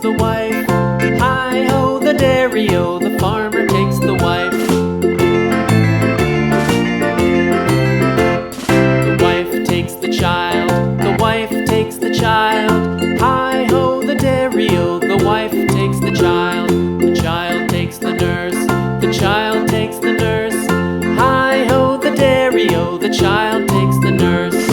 the wife. Hi-ho, the dairy-o, the farmer takes the wife. The wife takes the child, the wife takes the child. Hi-ho, the dairy-o, the wife takes the child. The child takes the nurse, the child takes the nurse. Hi-ho, the dairy-o, the child takes the nurse.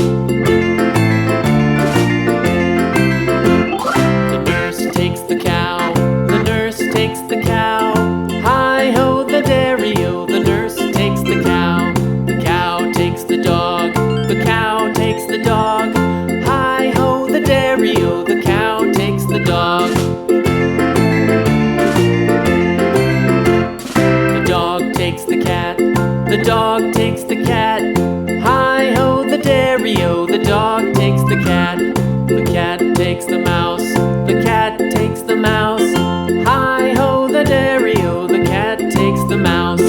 The nurse takes the cow, the nurse takes the cow. Hi-ho, the dairy-o, the nurse takes the cow. The cow takes the dog, the cow takes the dog. Hi-ho, the dairy-o, the cow takes the dog. The dog takes the cat, the dog takes the cat. Hi-ho, the dairy-o, the dog takes the cat. The cat takes the mouse, the cat takes the mouse. Hi-ho, the dairy-o, the cat takes the mouse.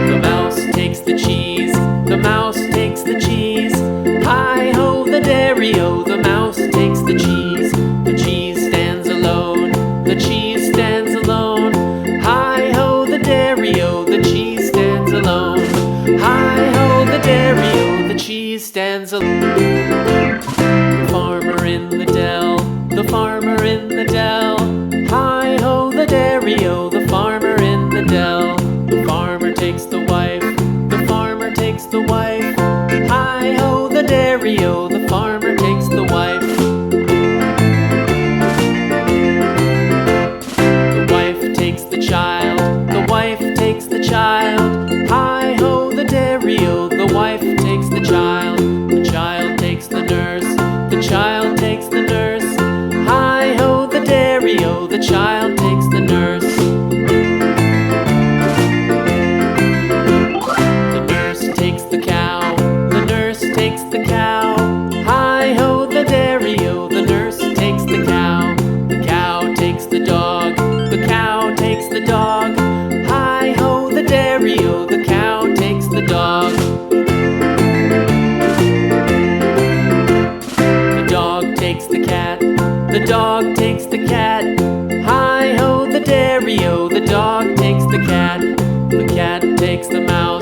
The mouse takes the cheese, the mouse takes the cheese. Hi-ho, the dairy-o, the mouse takes the cheese. The cheese stands alone, the cheese stands alone. Hi-ho, the dairy-o, the cheese stands alone. Hi-ho, the dairy-o, the cheese stands alone. The farmer in the dell, the farmer in the dell. Hi-ho, the dairy-o, the farmer in the dell. The farmer takes the wife, the farmer takes the wife. Hi-ho, the dairy-o, the farmer takes the wife. The wife takes the child, the wife takes the child. Hi-ho, the dairy-o, the wife takes the child. The child takes the nurse, the child takes the nurse. Hi-ho, the dairy-o, the child takes the nurse. The nurse takes the cow, the nurse takes the cow. Hi-ho, the dairy-o, the nurse takes the cow. The cow takes the dog, the cow takes the dog. Hi-ho, the dairy-o, the cow takes the dog. The dog takes the cat, the dog takes the cat. Hi-ho, the dairy-o, the dog takes the cat. The cat takes the mouse,